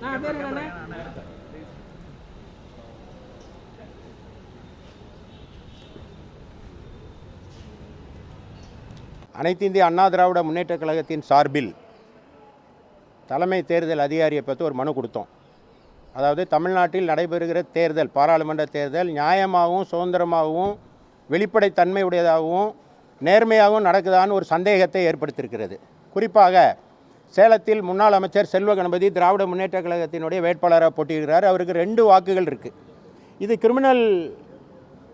அனைத்து இந்திய அண்ணா திராவிட முன்னேற்றக் கழகத்தின் சார்பில் தலைமை தேர்தல் அதிகாரியை பற்றி ஒரு மனு கொடுத்தோம். அதாவது தமிழ்நாட்டில் நடைபெறுகிற தேர்தல், பாராளுமன்ற தேர்தல் நியாயமாகவும் சுதந்திரமாகவும் வெளிப்படைத்தன்மையுடையதாகவும் நேர்மையாகவும் நடக்குதான்னு ஒரு சந்தேகத்தை ஏற்படுத்தியிருக்கிறது. குறிப்பாக சேலத்தில் முன்னாள் அமைச்சர் செல்வ கணபதி திராவிட முன்னேற்றக் கழகத்தினுடைய வேட்பாளராக போட்டியிடுகிறார். அவருக்கு 2 வாக்குகள் இருக்குது. இது கிரிமினல்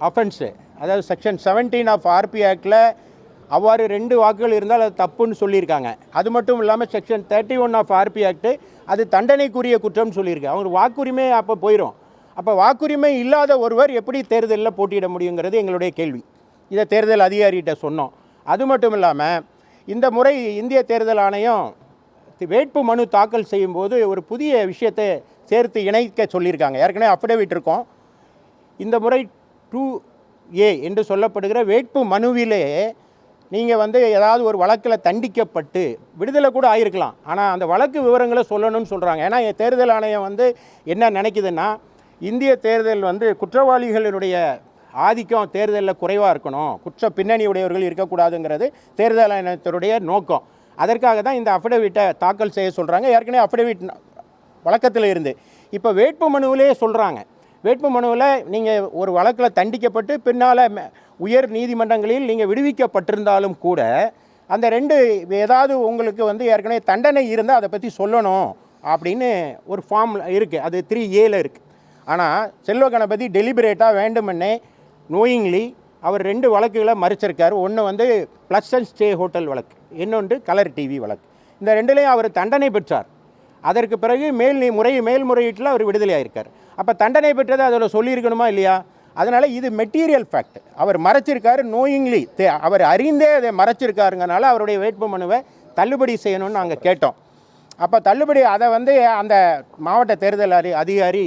அஃபென்ஸு, அதாவது செக்ஷன் 17 ஆஃப் ஆர்பி ஆக்டில் அவ்வாறு 2 வாக்குகள் இருந்தால் அது தப்புன்னு சொல்லியிருக்காங்க. அது மட்டும் இல்லாமல் செக்ஷன் 31 ஆஃப் ஆர்பி ஆக்டு அது தண்டனைக்குரிய குற்றம்னு சொல்லியிருக்கு. அவங்க வாக்குரிமை அப்போ போயிடும். அப்போ வாக்குரிமை இல்லாத ஒருவர் எப்படி தேர்தலில் போட்டியிட முடியுங்கிறது எங்களுடைய கேள்வி. இதை தேர்தல் அதிகாரிகிட்ட சொன்னோம். அது மட்டும் இல்லாமல் இந்த முறை இந்திய தேர்தல் ஆணையம் வேட்பு மனு தாக்கல் செய்யும்போது ஒரு புதிய விஷயத்தை சேர்த்து இணைக்க சொல்லியிருக்காங்க. ஏற்கனவே அஃபிடவிட் இருக்கும். இந்த முறை 2A என்று சொல்லப்படுகிற வேட்பு மனுவிலே நீங்கள் ஏதாவது ஒரு வழக்கில் தண்டிக்கப்பட்டு விடுதலை கூட ஆகிருக்கலாம். ஆனால் அந்த வழக்கு விவரங்களை சொல்லணும்னு சொல்கிறாங்க. ஏன்னா தேர்தல் ஆணையம் என்ன நினைக்குதுன்னா, இந்திய தேர்தல் குற்றவாளிகளினுடைய ஆதிக்கம் தேர்தலில் குறைவாக இருக்கணும், குற்ற பின்னணி உடையவர்கள் இருக்கக்கூடாதுங்கிறது தேர்தல் ஆணையத்தினுடைய நோக்கம். அதற்காக தான் இந்த அஃபிடவிட்டை தாக்கல் செய்ய சொல்கிறாங்க. ஏற்கனவே அஃபிடவிட் வழக்கத்தில் இருந்து இப்போ வேட்பு மனுவிலே சொல்கிறாங்க. வேட்பு மனுவில் நீங்கள் ஒரு வழக்கில் தண்டிக்கப்பட்டு பின்னால் உயர் நீதிமன்றங்களில் நீங்கள் விடுவிக்கப்பட்டிருந்தாலும் கூட அந்த 2 ஏதாவது உங்களுக்கு ஏற்கனவே தண்டனை இருந்தால் அதை பற்றி சொல்லணும் அப்படின்னு ஒரு ஃபார்ம் இருக்குது. அது 3Aல இருக்குது. ஆனால் செல்வ கணபதி டெலிபரேட்டாக வேண்டுமென்னே நோயிங்லி அவர் 2 வழக்குகளை மறைச்சிருக்கார். ஒன்று ப்ளஸ் அண்ட் ஸ்டே ஹோட்டல் வழக்கு, இன்னொன்று கலர் டிவி வழக்கு. இந்த 2லையும் அவர் தண்டனை பெற்றார். அதற்கு பிறகு மேல்முறையீட்டில் அவர் விடுதலை ஆகியிருக்கார். அப்போ தண்டனை பெற்றதை அதில் சொல்லியிருக்கணுமா இல்லையா? அதனால் இது மெட்டீரியல் ஃபேக்ட். அவர் மறைச்சிருக்காரு நோயிங்லி, அவர் அறிந்தே அதை மறைச்சிருக்காருங்கனால அவருடைய வேட்பு மனுவை தள்ளுபடி செய்யணும்னு நாங்கள் கேட்டோம். அப்போ தள்ளுபடி அதை அந்த மாவட்ட தேர்தல் அதிகாரி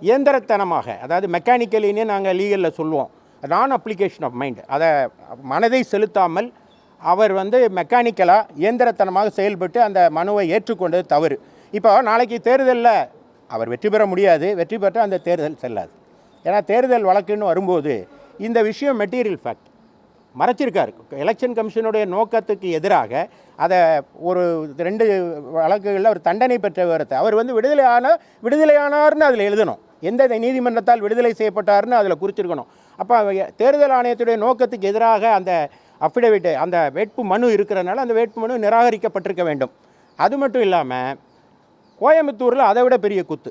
இயந்திரத்தனமாக, அதாவது மெக்கானிக்கலின்னு நாங்கள் லீகலில் சொல்லுவோம், நான் அப்ளிகேஷன் ஆஃப் மைண்ட், அதை மனதை செலுத்தாமல் அவர் மெக்கானிக்கலாக இயந்திரத்தனமாக செயல்பட்டு அந்த மனுவை ஏற்றுக்கொண்டது தவறு. இப்போ நாளைக்கு தேர்தலில் அவர் வெற்றி பெற முடியாது, வெற்றி பெற்றால் அந்த தேர்தல் செல்லாது. ஏன்னா தேர்தல் வழக்குன்னு வரும்போது இந்த விஷயம் மெட்டீரியல் ஃபேக்ட் மறைச்சிருக்காரு. எலெக்ஷன் கமிஷனுடைய நோக்கத்துக்கு எதிராக அதை ஒரு 2 வழக்குகளில் அவர் தண்டனை பெற்ற விவரத்தை அவர் விடுதலையானார்னு அதில் எழுதணும். எந்த நீதிமன்றத்தால் விடுதலை செய்யப்பட்டார்னு அதில் குறிச்சிருக்கணும். அப்போ தேர்தல் ஆணையத்துடைய நோக்கத்துக்கு எதிராக அந்த அஃபிடவிட், அந்த வேட்பு மனு இருக்கிறனால அந்த வேட்பு மனு நிராகரிக்கப்பட்டிருக்க வேண்டும். அது மட்டும் இல்லாமல் கோயம்புத்தூரில் அதை விட பெரிய குத்து.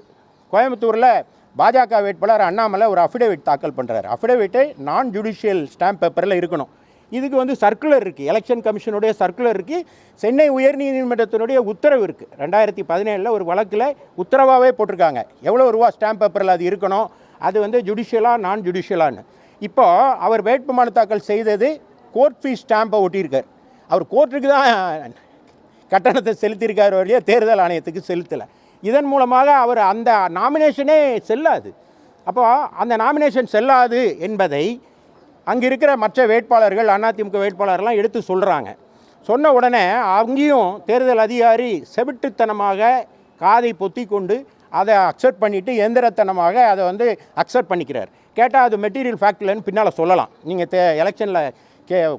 கோயம்புத்தூரில் பாஜக வேட்பாளர் அண்ணாமலை ஒரு அஃபிடவிட் தாக்கல் பண்ணுறாரு. அஃபிடவிட்டை நான் ஜுடிஷியல் ஸ்டாம்ப் பேப்பரில் இருக்கணும். இதுக்கு சர்க்குலர் இருக்குது, எலெக்ஷன் கமிஷனுடைய சர்க்குலர் இருக்குது, சென்னை உயர்நீதிமன்றத்தினுடைய உத்தரவு இருக்குது. 2017 ஒரு வழக்கில் உத்தரவாகவே போட்டிருக்காங்க எவ்வளோ ரூபா ஸ்டாம்ப் பேப்பரில் அது இருக்கணும், அது ஜுடிஷியலாக நான் ஜுடிஷியலான்னு. இப்போது அவர் வேட்புமனு தாக்கல் செய்தது கோர்ட் ஃபீஸ் ஸ்டாம்பை ஒட்டியிருக்கார். அவர் கோர்ட்டுக்கு தான் கட்டணத்தை செலுத்தியிருக்கார் வழியாக தேர்தல் ஆணையத்துக்கு செலுத்தலை. இதன் மூலமாக அவர் அந்த நாமினேஷனே செல்லாது. அப்போ அந்த நாமினேஷன் செல்லாது என்பதை அங்கே இருக்கிற மற்ற வேட்பாளர்கள், அதிமுக வேட்பாளர்லாம் எடுத்து சொல்கிறாங்க. சொன்ன உடனே அங்கேயும் தேர்தல் அதிகாரி செவிட்டுத்தனமாக காதை பொத்தி கொண்டு அதை அக்செப்ட் பண்ணிவிட்டு எந்திரத்தனமாக அதை அக்செப்ட் பண்ணிக்கிறார். கேட்டால் அது மெட்டீரியல் ஃபேக்ட்லன்னு பின்னால் சொல்லலாம். நீங்கள் எலெக்ஷனில்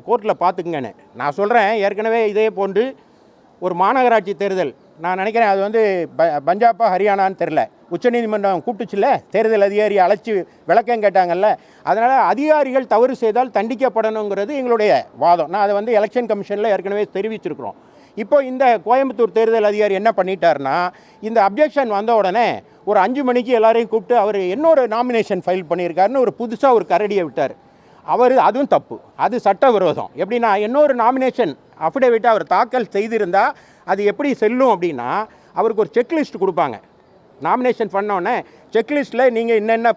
கோர்ட்டில் பார்த்துக்குங்கன்னு நான் சொல்கிறேன். ஏற்கனவே இதே போன்று ஒரு மாநகராட்சி தேர்தல், நான் நினைக்கிறேன் அது பஞ்சாபா ஹரியானான்னு தெரில, உச்சநீதிமன்றம் கூப்பிட்டுச்சுல்ல, தேர்தல் அதிகாரியை அழைச்சி விளக்கம் கேட்டாங்கல்ல. அதனால் அதிகாரிகள் தவறு செய்தால் தண்டிக்கப்படணுங்கிறது எங்களுடைய வாதம். நான் அதை எலெக்ஷன் கமிஷனில் ஏற்கனவே தெரிவிச்சிருக்கிறோம். இப்போ இந்த கோயம்புத்தூர் தேர்தல் அதிகாரி என்ன பண்ணிட்டார்னா, இந்த அப்ஜெக்ஷன் வந்த உடனே ஒரு 5 மணிக்கு எல்லாரையும் கூப்பிட்டு அவர் இன்னொரு நாமினேஷன் ஃபைல் பண்ணியிருக்காருன்னு ஒரு புதுசாக ஒரு கரடியை விட்டார். அதுவும் தப்பு, அது சட்டவிரோதம். எப்படின்னா, இன்னொரு நாமினேஷன் அஃபிடவிட்டை அவர் தாக்கல் செய்திருந்தால் அது எப்படி செல்லும் அப்படின்னா, அவருக்கு ஒரு செக்லிஸ்ட் கொடுப்பாங்க. நாமினேஷன் பண்ணோன்னே செக்லிஸ்ட்டில் நீங்கள் என்னென்ன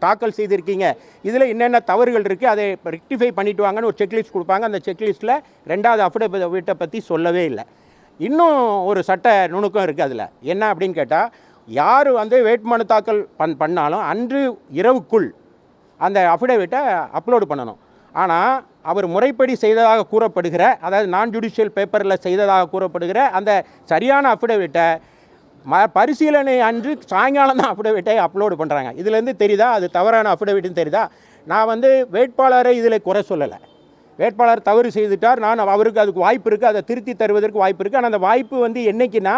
தாக்கல் செய்திருக்கீங்க, இதில் என்னென்ன தவறுகள் இருக்குது, அதை ரெக்டிஃபை பண்ணிட்டு வாங்கன்னு ஒரு செக்லிஸ்ட் கொடுப்பாங்க. அந்த செக்லிஸ்ட்டில் 2வது அஃபிடவிட்டை பற்றி சொல்லவே இல்லை. இன்னும் ஒரு சட்ட நுணுக்கம் இருக்குது அதில். என்ன அப்படின்னு கேட்டால், யார் வேட்புமனு தாக்கல் பண்ணாலும் அன்று இரவுக்குள் அந்த அஃபிடவிட்டை அப்லோடு பண்ணணும். ஆனால் அவர் முறைப்படி செய்ததாக கூறப்படுகிற, அதாவது நான் ஜுடிஷியல் பேப்பரில் செய்ததாக கூறப்படுகிற அந்த சரியான அஃபிடவிட்டை பரிசீலனை அன்று சாயங்காலம் தான் அஃபிடவிட்டை அப்லோடு பண்ணுறாங்க. இதுலேருந்து தெரியுதா அது தவறான அஃபிடவிட்னு தெரியுதா? நான் வந்து வேட்பாளரை இதில் குறை சொல்லலை. வேட்பாளர் தவறு செய்துட்டார், நான் அவருக்கு அதுக்கு வாய்ப்பு இருக்குது, அதை திருத்தி தருவதற்கு வாய்ப்பு இருக்குது. ஆனால் அந்த வாய்ப்பு வந்து என்றைக்குன்னா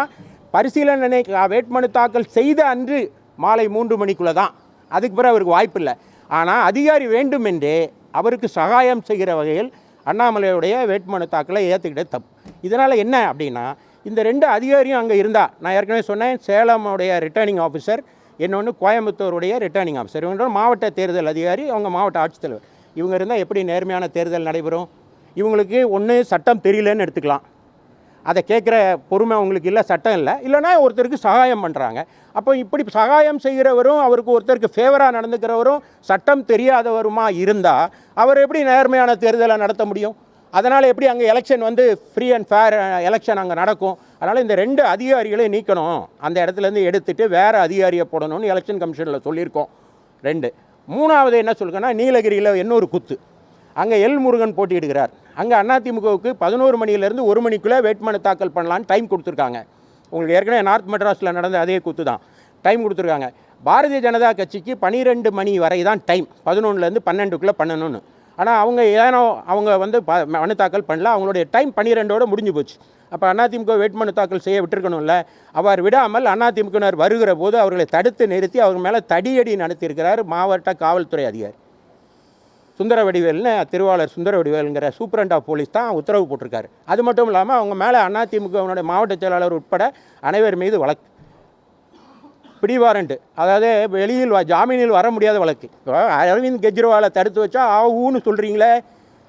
பரிசீலனை வேட்புமனு தாக்கல் செய்த அன்று மாலை 3 மணிக்குள்ளே தான். அதுக்கு பிறகு அவருக்கு வாய்ப்பு இல்லை. ஆனால் அதிகாரி வேண்டுமென்றே அவருக்கு சகாயம் செய்கிற வகையில் அண்ணாமலையுடைய வேட்புமனு தாக்கலை ஏற்றுக்கிட்டது தப்பு. இதனால் என்ன அப்படின்னா, இந்த 2 அதிகாரியும் அங்கே இருந்தால், நான் ஏற்கனவே சொன்னேன், சேலமுடைய ரிட்டர்னிங் ஆஃபீஸர், இன்னொன்று கோயம்புத்தூருடைய ரிட்டர்னிங் ஆஃபீஸர், இவங்க மாவட்ட தேர்தல் அதிகாரி, அவங்க மாவட்ட ஆட்சித்தலைவர், இவங்க இருந்தால் எப்படி நேர்மையான தேர்தல் நடைபெறும்? இவங்களுக்கு ஒன்று சட்டம் தெரியலன்னு எடுத்துக்கலாம், அதை கேட்குற பொறுமை அவங்களுக்கு இல்லை, சட்டம் இல்லை, இல்லைனா ஒருத்தருக்கு சகாயம் பண்ணுறாங்க. அப்போ இப்படி சகாயம் செய்கிறவரும் அவருக்கு ஒருத்தருக்கு ஃபேவராக நடந்துக்கிறவரும் சட்டம் தெரியாதவருமா இருந்தால் அவர் எப்படி நேர்மையான தேர்தலை நடத்த முடியும்? அதனால் எப்படி அங்கே எலெக்ஷன் வந்து ஃப்ரீ அண்ட் ஃபேர் எலெக்ஷன் அங்கே நடக்கும்? அதனால் இந்த 2 அதிகாரிகளையும் நீக்கணும், அந்த இடத்துலேருந்து எடுத்துகிட்டு வேறு அதிகாரியை போடணும்னு எலெக்ஷன் கமிஷனில் சொல்லியிருக்கோம். 2. 3வது என்ன சொல்லுங்கன்னா, நீலகிரியில் இன்னொரு குத்து, அங்கே எல் முருகன் போட்டியிடுகிறார். அங்கே அதிமுகவுக்கு 11 மணிலேருந்து 1 மணிக்குள்ளே வேட்புமனு தாக்கல் பண்ணலான்னு டைம் கொடுத்துருக்காங்க. உங்களுக்கு ஏற்கனவே நார்த் மெட்ராஸில் நடந்த அதே குத்து தான், டைம் கொடுத்துருக்காங்க. பாரதிய ஜனதா கட்சிக்கு 12 மணி வரை தான் டைம், 11லேருந்து 12க்குள்ளே பண்ணணும்னு. ஆனால் அவங்க ஏனோ அவங்க வந்து மனு தாக்கல் பண்ணல, அவங்களுடைய டைம் 12ஓட முடிஞ்சு போச்சு. அப்போ அதிமுக வேட்புமனு தாக்கல் செய்ய விட்டுருக்கணும்ல. அவர் விடாமல் அதிமுகவினர் வருகிற போது அவர்களை தடுத்து நிறுத்தி அவர் மேலே தடியடி நடத்தியிருக்கிறார் மாவட்ட காவல்துறை அதிகாரி சுந்தரவடிவேல்னு, திருவாளர் சுந்தரவடிவேலுங்கிற சூப்பரண்ட் ஆஃப் போலீஸ் தான் உத்தரவு போட்டிருக்காரு. அது மட்டும் இல்லாமல் அவங்க மேலே அதிமுகவினுடைய மாவட்ட செயலாளர் உட்பட அனைவர் மீது வழக்கு, பிடிவாரண்ட், அதாவது வெளியில் ஜாமீனில் வர முடியாத வழக்கு. அரவிந்த் கெஜ்ரிவாலை தடுத்து வச்சா ஊன்னு சொல்கிறீங்களே,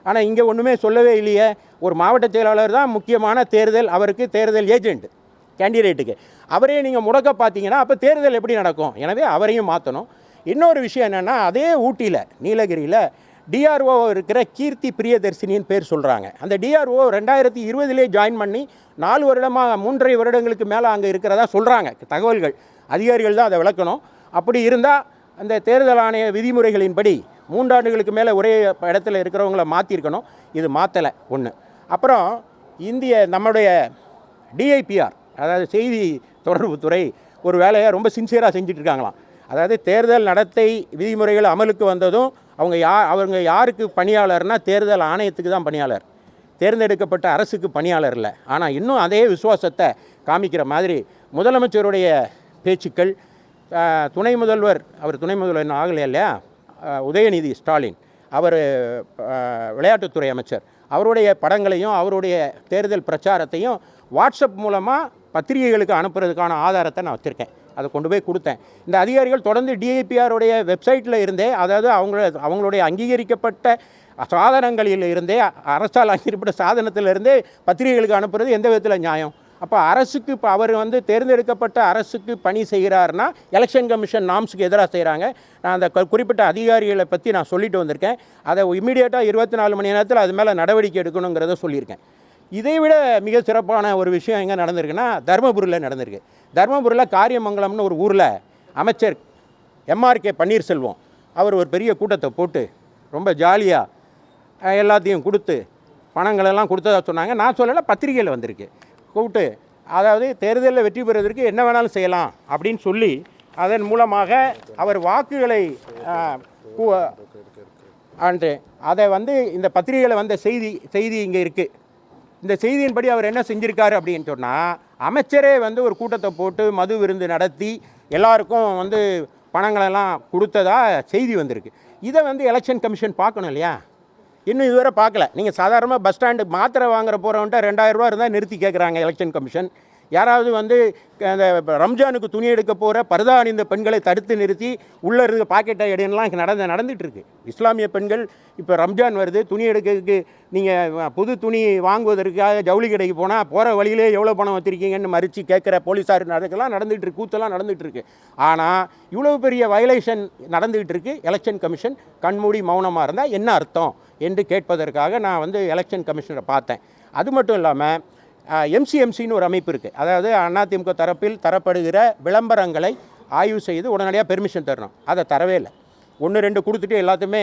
ஆனால் இங்கே ஒன்றுமே சொல்லவே இல்லையே. ஒரு மாவட்ட செயலாளர் தான் முக்கியமான தேர்தல், அவருக்கு தேர்தல் ஏஜெண்ட் கேண்டிடேட்டுக்கு, அவரே நீங்கள் முடக்க பார்த்தீங்கன்னா அப்போ தேர்தல் எப்படி நடக்கும்? எனவே அவரையும் மாற்றணும். இன்னொரு விஷயம் என்னென்னா, அதே ஊட்டியில் நீலகிரியில் டிஆர்ஓ இருக்கிற கீர்த்தி பிரியதர்சினின்னு பேர் சொல்கிறாங்க. அந்த டிஆர்ஓ 2020 ஜாயின் பண்ணி 4 வருடமாக 3.5 வருடங்களுக்கு மேலே அங்கே இருக்கிறதா சொல்கிறாங்க தகவல்கள். அதிகாரிகள் தான் அதை விளக்கணும். அப்படி இருந்தால் அந்த தேர்தல் ஆணைய விதிமுறைகளின்படி 3 ஆண்டுகளுக்கு மேலே ஒரே இடத்துல இருக்கிறவங்கள மாற்றிருக்கணும். இது மாற்றலை ஒன்று. அப்புறம் நம்முடைய டிஐபிஆர், அதாவது செய்தி தொடர்புத்துறை, ஒரு வேலையை ரொம்ப சின்சியராக செஞ்சிட்ருக்காங்களாம். அதாவது தேர்தல் நடத்தை விதிமுறைகள் அமலுக்கு வந்ததும் அவங்க யாருக்கு பணியாளர்னால் தேர்தல் ஆணையத்துக்கு தான் பணியாளர், தேர்ந்தெடுக்கப்பட்ட அரசுக்கு பணியாளர் இல்லை. ஆனால் இன்னும் அதே விசுவாசத்தை காமிக்கிற மாதிரி முதலமைச்சருடைய பேச்சுக்கள், துணை முதல்வர், அவர் துணை முதல்வர் ஆகலை இல்லையா, உதயநிதி ஸ்டாலின், அவர் விளையாட்டுத்துறை அமைச்சர், அவருடைய படங்களையும் அவருடைய தேர்தல் பிரச்சாரத்தையும் வாட்ஸ்அப் மூலமாக பத்திரிகைகளுக்கு அனுப்புறதுக்கான ஆதாரத்தை நான் வச்சுருக்கேன். அதை கொண்டு போய் கொடுத்தேன். இந்த அதிகாரிகள் தொடர்ந்து டிஐபிஆருடைய வெப்சைட்டில் இருந்தே, அதாவது அவங்களுடைய அங்கீகரிக்கப்பட்ட சாதனங்களில் இருந்தே, அரசால் அங்கீகரிக்கப்பட்ட சாதனத்திலிருந்தே பத்திரிகைகளுக்கு அனுப்புறது எந்த விதத்தில் நியாயம்? அப்போ அரசுக்கு, இப்போ அவர் வந்து தேர்ந்தெடுக்கப்பட்ட அரசுக்கு பணி செய்கிறாருன்னா எலெக்ஷன் கமிஷன் நாம்ஸுக்கு எதிராக செய்கிறாங்க. நான் அந்த குறிப்பிட்ட அதிகாரிகளை பற்றி நான் சொல்லிட்டு வந்திருக்கேன். அதை இமீடியட்டாக 24 மணி நேரத்தில் அது மேலே நடவடிக்கை எடுக்கணுங்கிறத சொல்லியிருக்கேன். இதை விட மிக சிறப்பான ஒரு விஷயம் எங்கே நடந்திருக்குன்னா, தருமபுரியில் நடந்திருக்கு. தருமபுரியில் காரியமங்கலம்னு ஒரு ஊரில் அமைச்சர் எம்ஆர்கே பன்னீர்செல்வம் அவர் ஒரு பெரிய கூட்டத்தை போட்டு ரொம்ப ஜாலியாக எல்லாத்தையும் கொடுத்து பணங்களெல்லாம் கொடுத்ததாக சொன்னாங்க. நான் சொல்லலை, பத்திரிகையில் வந்திருக்கு. கூப்பிட்டு, அதாவது தேர்தலில் வெற்றி பெறுவதற்கு என்ன வேணாலும் செய்யலாம் அப்படின்னு சொல்லி அதன் மூலமாக அவர் வாக்குகளை அன்று அதை வந்து இந்த பத்திரிகையில் வந்த செய்தி இங்கே இருக்குது. இந்த செய்தியின்படி அவர் என்ன செஞ்சுருக்காரு அப்படின்னு சொன்னால், அமைச்சரே வந்து ஒரு கூட்டத்தை போட்டு மது விருந்து நடத்தி எல்லாருக்கும் வந்து பணங்களெல்லாம் கொடுத்ததா செய்தி வந்திருக்கு. இதை வந்து எலெக்ஷன் கமிஷன் பார்க்கணும் இல்லையா? இன்னும் இதுவரை பார்க்கல. நீங்கள் சாதாரணமாக பஸ் ஸ்டாண்டு மாத்திரை வாங்குற போகிறவன்ட்ட 2000 ரூபா இருந்தால் நிறுத்தி கேட்குறாங்க எலெக்ஷன் கமிஷன். யாராவது வந்து அந்த ரம்ஜானுக்கு துணி எடுக்க போகிற பர்தா அணிந்த பெண்களை தடுத்து நிறுத்தி உள்ளே இருக்க பாக்கெட்டை எடுலாம் நடந்துகிட்ருக்கு. இஸ்லாமிய பெண்கள் இப்போ ரம்ஜான் வருது, துணி எடுக்கிறதுக்கு நீங்கள் புது துணி வாங்குவதற்காக ஜவுளி கடைக்கு போனால் போகிற வழியிலே எவ்வளோ பணம் வச்சுருக்கீங்கன்னு மறித்து கேட்குற போலீஸார் நடக்கலாம் நடந்துகிட்ருக்கு, கூத்தெல்லாம் நடந்துகிட்ருக்கு. ஆனால் இவ்வளோ பெரிய வயலேஷன் நடந்துகிட்டு இருக்கு. எலெக்ஷன் கமிஷன் கண்மூடி மௌனமாக இருந்தால் என்ன அர்த்தம் என்று கேட்பதற்காக நான் வந்து எலெக்ஷன் கமிஷனரை பார்த்தேன். அது மட்டும் இல்லாமல் எம்சிஎம்சின்னு ஒரு அமைப்பு இருக்குது. அதாவது அதிமுக தரப்பில் தரப்படுகிற விளம்பரங்களை ஆய்வு செய்து உடனடியாக பெர்மிஷன் தரணும். அதை தரவே இல்லை. 1-2 கொடுத்துட்டு எல்லாத்தையுமே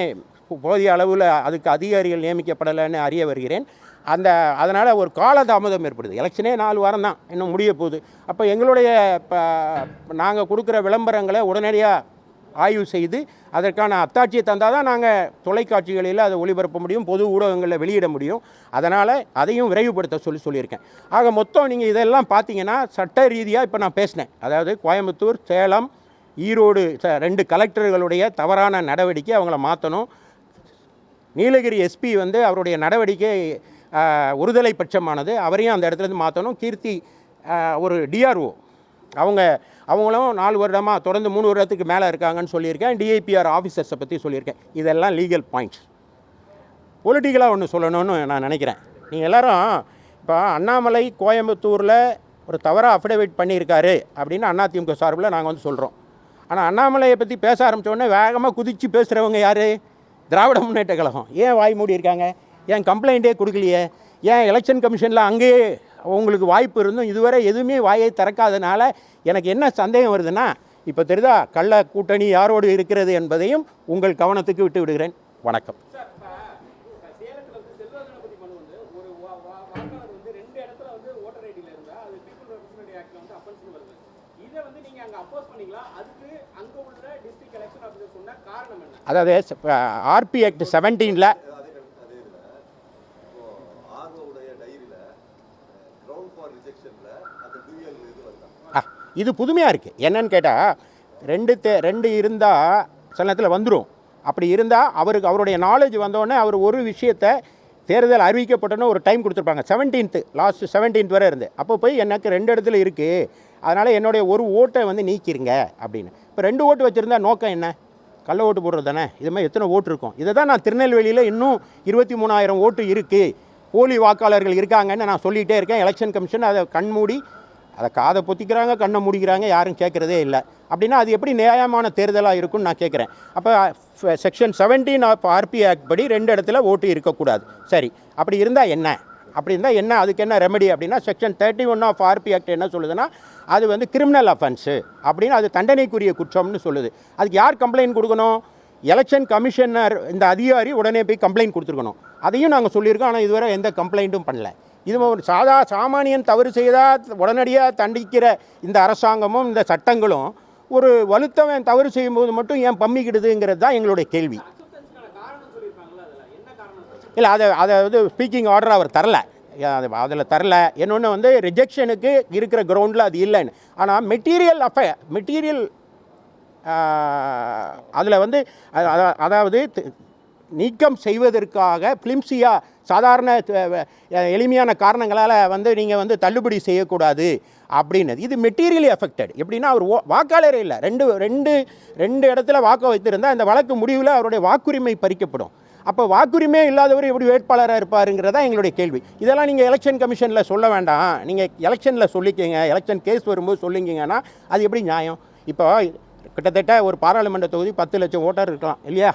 போதிய அளவில் அதுக்கு அதிகாரிகள் நியமிக்கப்படலைன்னு அறிய வருகிறேன். அதனால் ஒரு காலதாமதம் ஏற்படுது. எலெக்ஷனே 4 வாரம் தான் இன்னும் முடிய போகுது. அப்போ எங்களுடைய நாங்கள் கொடுக்குற விளம்பரங்களை உடனடியாக ஆய்வு செய்து அதற்கான அத்தாட்சியை தந்தால் தான் நாங்கள் தொலைக்காட்சிகளில் அதை ஒளிபரப்ப முடியும், பொது ஊடகங்களில் வெளியிட முடியும். அதனால் அதையும் விரைவுபடுத்த சொல்லியிருக்கேன். ஆக மொத்தம் நீங்கள் இதெல்லாம் பார்த்தீங்கன்னா சட்ட ரீதியாக இப்போ நான் பேசினேன். அதாவது கோயம்புத்தூர், சேலம், ஈரோடு 2 கலெக்டர்களுடைய தவறான நடவடிக்கை அவங்கள மாற்றணும். நீலகிரி எஸ்பி வந்து அவருடைய நடவடிக்கை ஒருதலை பட்சமானது, அவரையும் அந்த இடத்துலேருந்து மாற்றணும். கீர்த்தி ஒரு டிஆர்ஓ அவங்களும் 4 வருடமாக தொடர்ந்து 3 வருடத்துக்கு மேலே இருக்காங்கன்னு சொல்லியிருக்கேன். டிஐபிஆர் ஆஃபீஸர்ஸை பற்றி சொல்லியிருக்கேன். இதெல்லாம் லீகல் பாயிண்ட்ஸ். பொலிட்டிக்கலாக ஒன்று சொல்லணும்னு நான் நினைக்கிறேன். நீங்கள் எல்லோரும் இப்போ அண்ணாமலை கோயம்புத்தூரில் ஒரு தவறாக அஃபிடவிட் பண்ணியிருக்காரு அப்படின்னு அதிமுக சார்பில் நாங்கள் வந்து சொல்கிறோம். ஆனால் அண்ணாமலையை பற்றி பேச ஆரம்பித்தோடனே வேகமாக குதித்து பேசுகிறவங்க யார்? திராவிட முன்னேற்ற கழகம். ஏன் வாய் மூடி இருக்காங்க? ஏன் கம்ப்ளைண்ட்டே கொடுக்கலையே? ஏன் எலெக்ஷன் கமிஷனில் அங்கேயே உங்களுக்கு வாய்ப்பு இருந்தும் இதுவரை எதுவுமே வாயை திறக்காதனால எனக்கு என்ன சந்தேகம் வருதுன்னா, இப்போ தெரியுதா கள்ள கூட்டணி யாரோடு இருக்கிறது என்பதையும் உங்கள் கவனத்துக்கு விட்டு விடுகிறேன். வணக்கம். அதாவது ஆர்பி ஆக்ட் 17ல் இது புதுமையாக இருக்குது. என்னன்னு கேட்டால் 2 இருந்தால் சில நேரத்தில் வந்துடும். அப்படி இருந்தால் அவருடைய நாலேஜ் வந்தோடனே அவர் ஒரு விஷயத்தை தேர்தல் அறிவிக்கப்பட்டோன்னு ஒரு டைம் கொடுத்துருப்பாங்க. 17th லாஸ்ட் 17th வரை இருந்து அப்போ போய் எனக்கு 2 இடத்துல இருக்குது, அதனால் என்னுடைய ஒரு ஓட்டை வந்து நீக்கிருங்க அப்படின்னு. இப்போ 2 ஓட்டு வச்சுருந்தா நோக்கம் என்ன? கள்ள ஓட்டு போடுறது தானே. இது மாதிரி எத்தனை ஓட்டு இருக்கும்? இதை தான் நான் திருநெல்வேலியில் இன்னும் 23,000 ஓட்டு இருக்குது, போலி வாக்காளர்கள் இருக்காங்கன்னு நான் சொல்லிகிட்டே இருக்கேன். எலெக்ஷன் கமிஷன் அதை கண்மூடி அதை காதை பொத்திக்கிறாங்க, கண்ணை மூடிக்கிறாங்க, யாரும் கேட்குறதே இல்லை. அப்படின்னா அது எப்படி நியாயமான தேர்தலாக இருக்குன்னு நான் கேட்குறேன். அப்போ செக்ஷன் 17 ஆஃப் ஆர்பி ஆக்ட் படி 2 இடத்துல ஓட்டு இருக்கக்கூடாது. சரி, அப்படி இருந்தால் என்ன? அப்படி இருந்தால் என்ன, அதுக்கு என்ன ரெமெடி அப்படின்னா செக்ஷன் 31 ஆஃப் ஆர்பி ஆக்ட் என்ன சொல்லுதுன்னா, அது வந்து கிரிமினல் அஃபென்ஸு அப்படின்னு, அது தண்டனைக்குரிய குற்றம்னு சொல்லுது. அதுக்கு யார் கம்ப்ளைண்ட் கொடுக்கணும்? எலெக்ஷன் கமிஷனர், இந்த அதிகாரி உடனே போய் கம்ப்ளைண்ட் கொடுத்துருக்கணும். அதையும் நாங்கள் சொல்லியிருக்கோம். ஆனால் இதுவரை எந்த கம்ப்ளைண்ட்டும் பண்ணல. இது ஒரு சாமானியன் தவறு செய்தால் உடனடியாக தண்டிக்கிற இந்த அரசாங்கமும் இந்த சட்டங்களும் ஒரு வலுத்தவன் தவறு செய்யும்போது மட்டும் ஏன் பம்மிக்கிடுதுங்கிறது தான் எங்களுடைய கேள்வி. இல்லை, அதை வந்து ஸ்பீக்கிங் ஆர்டர் அவர் தரல, அதில் தரல. இன்னொன்று வந்து ரிஜெக்ஷனுக்கு இருக்கிற கிரவுண்டில் அது இல்லைன்னு. ஆனால் மெட்டீரியல் அதில் வந்து அதாவது நீக்கம் செய்வதற்காக ஃபிலிம்ஸியாக சாதாரண எளிமையான காரணங்களால் வந்து நீங்கள் வந்து தள்ளுபடி செய்யக்கூடாது அப்படின்னது. இது மெட்டீரியலி அஃபெக்டட். எப்படின்னா அவர் வாக்காளரே இல்லை, ரெண்டு இடத்துல வாக்கு வைத்திருந்தால் இந்த வழக்கு முடிவில் அவருடைய வாக்குரிமை பறிக்கப்படும். அப்போ வாக்குரிமை இல்லாதவர் எப்படி வேட்பாளராக இருப்பாருங்கிறதா எங்களுடைய கேள்வி. இதெல்லாம் நீங்கள் எலெக்ஷன் கமிஷனில் சொல்ல வேண்டாம், நீங்கள் எலெக்ஷனில் சொல்லிக்கிங்க, எலெக்ஷன் கேஸ் வரும்போது சொல்லிங்கன்னா அது எப்படி நியாயம்? இப்போ கிட்டத்தட்ட ஒரு பாராளுமன்ற தொகுதி 10 லட்சம் ஓட்டர் இருக்கலாம் இல்லையா?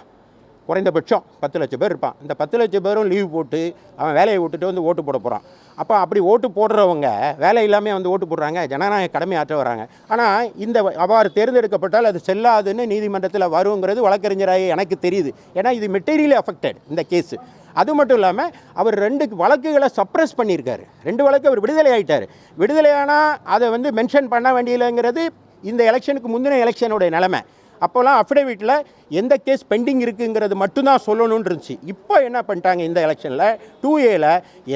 குறைந்தபட்சம் 10 லட்சம் பேர் இருப்பான். இந்த 10 லட்சம் பேரும் லீவ் போட்டு அவன் வேலையை விட்டுட்டு வந்து ஓட்டு போட போகிறான். அப்போ அப்படி ஓட்டு போடுறவங்க வேலை இல்லாமல் வந்து ஓட்டு போடுறாங்க, ஜனநாயக கடமை ஆற்ற வராங்க. ஆனால் இந்த அவ்வாறு தேர்ந்தெடுக்கப்பட்டால் அது செல்லாதுன்னு நீதிமன்றத்தில் வருங்கிறது வழக்கறிஞராக எனக்கு தெரியுது. ஏன்னா இது மெட்டீரியலி அஃபெக்டட் இந்த கேஸு. அது மட்டும் இல்லாமல் அவர் 2 வழக்குகளை சப்ரஸ் பண்ணியிருக்காரு. 2 வழக்கு அவர் விடுதலை ஆகிட்டார். விடுதலையானால் அதை வந்து மென்ஷன் பண்ண வேண்டியலைங்கிறது இந்த எலெக்ஷனுக்கு முந்தின எலெக்ஷனுடைய நிலைமை. அப்போல்லாம் அஃபிடவிட்டில் எந்த கேஸ் பெண்டிங் இருக்குங்கிறது மட்டும்தான் சொல்லணும்னு இருந்துச்சு. இப்போ என்ன பண்ணிட்டாங்க, இந்த எலெக்ஷனில் 2Aல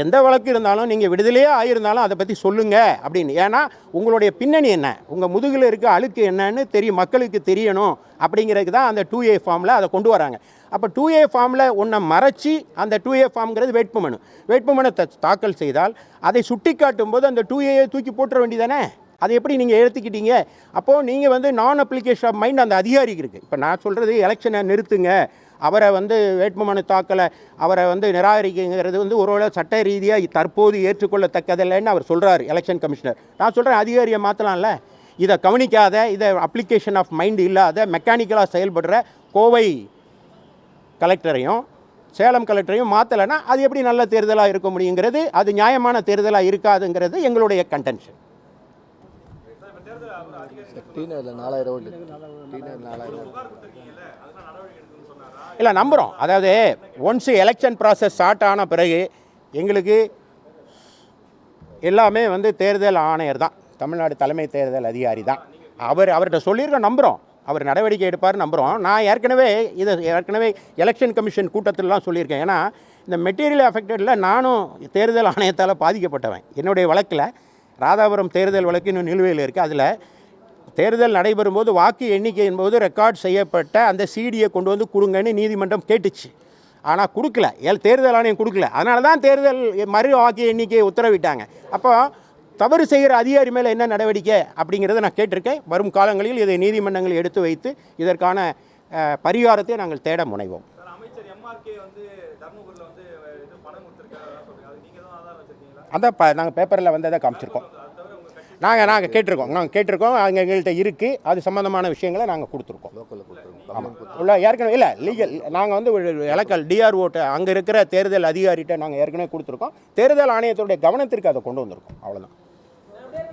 எந்த வழக்கு இருந்தாலும் நீங்கள் விடுதலையே ஆகியிருந்தாலும் அதை பற்றி சொல்லுங்கள் அப்படின்னு. ஏன்னா உங்களுடைய பின்னணி என்ன, உங்கள் முதுகில் இருக்க அழுக்கு என்னன்னு தெரியும், மக்களுக்கு தெரியணும் அப்படிங்கிறதுக்கு தான் அந்த 2A ஃபார்மில் அதை கொண்டு வராங்க. அப்போ 2A ஃபார்மில் ஒன்றை மறைச்சி அந்த 2A ஃபார்ம்ங்கிறது வேட்புமனு தாக்கல் செய்தால் அதை சுட்டி காட்டும் போது அந்த 2A தூக்கி போட்டுற வேண்டியதானே. அதை எப்படி நீங்கள் எடுத்துக்கிட்டீங்க? அப்போது நீங்கள் வந்து நான் அப்ளிகேஷன் ஆஃப் மைண்ட் அந்த அதிகாரிக்கு இருக்குது. இப்போ நான் சொல்கிறது எலெக்ஷனை நிறுத்துங்க, அவரை வந்து வேட்புமனு தாக்கலை அவரை வந்து நிராகரிக்குங்கிறது வந்து ஒருவேளை சட்ட ரீதியாக தற்போது ஏற்றுக்கொள்ளத்தக்கதில்லைன்னு அவர் சொல்கிறார் எலெக்ஷன் கமிஷனர். நான் சொல்கிறேன் அதிகாரியை மாற்றலாம்ல. இதை கவனிக்காத, இதை அப்ளிகேஷன் ஆஃப் மைண்ட் இல்லாத மெக்கானிக்கலாக செயல்படுற கோவை கலெக்டரையும் சேலம் கலெக்டரையும் மாற்றலைன்னா அது எப்படி நல்ல தேர்தலாக இருக்க முடியுங்கிறது, அது நியாயமான தேர்தலாக இருக்காதுங்கிறது எங்களுடைய கன்டென்ஷன். இல்லை நம்புகிறோம். அதாவது ஒன்ஸ் எலெக்ஷன் ப்ராசஸ் ஸ்டார்ட் ஆன பிறகு எங்களுக்கு எல்லாமே வந்து தேர்தல் ஆணையர் தான், தமிழ்நாடு தலைமை தேர்தல் அதிகாரி தான். அவர்கிட்ட சொல்லியிருக்கோம், நம்புகிறோம், அவர் நடவடிக்கை எடுப்பார் நம்புகிறோம். நான் ஏற்கனவே எலெக்ஷன் கமிஷன் கூட்டத்திலலாம் சொல்லியிருக்கேன். ஏன்னா இந்த மெட்டீரியல் அஃபெக்டடில் நானும் தேர்தல் ஆணையத்தால் பாதிக்கப்பட்டவன். என்னுடைய வழக்கில் ராதாபுரம் தேர்தல் வழக்கு இன்னும் நிலுவையில் இருக்குது. அதில் தேர்தல் நடைபெறும் போது வாக்கு எண்ணிக்கையின் போது ரெக்கார்ட் செய்யப்பட்ட அந்த சிடியை கொண்டு வந்து கொடுங்கன்னு நீதிமன்றம் கேட்டுச்சு. ஆனால் கொடுக்கல, தேர்தல் ஆணையம் கொடுக்கல. அதனால தான் தேர்தல் மறு வாக்கு எண்ணிக்கையை உத்தரவிட்டாங்க. அப்போ தவறு செய்கிற அதிகாரி மேலே என்ன நடவடிக்கை அப்படிங்கிறத நான் கேட்டிருக்கேன். வரும் காலங்களில் இதை நீதிமன்றங்கள் எடுத்து வைத்து இதற்கான பரிகாரத்தை நாங்கள் தேட முனைவோம். அதான் நாங்கள் பேப்பரில் வந்ததை காமிச்சிருக்கோம். நாங்கள் கேட்டிருக்கோம். அங்கே எங்கள்கிட்ட இருக்குது. அது சம்மந்தமான விஷயங்களை நாங்கள் கொடுத்துருக்கோம். ஆமாம், உள்ள ஏற்கனவே இல்லை லீகல். நாங்கள் வந்து எலக்கல் டிஆர்ஓட்ட அங்கே இருக்கிற தேர்தல் அதிகாரிகிட்ட நாங்கள் ஏற்கனவே கொடுத்துருக்கோம். தேர்தல் ஆணையத்துடைய கவனத்திற்கு அதை கொண்டு வந்திருக்கோம். அவ்வளோதான்.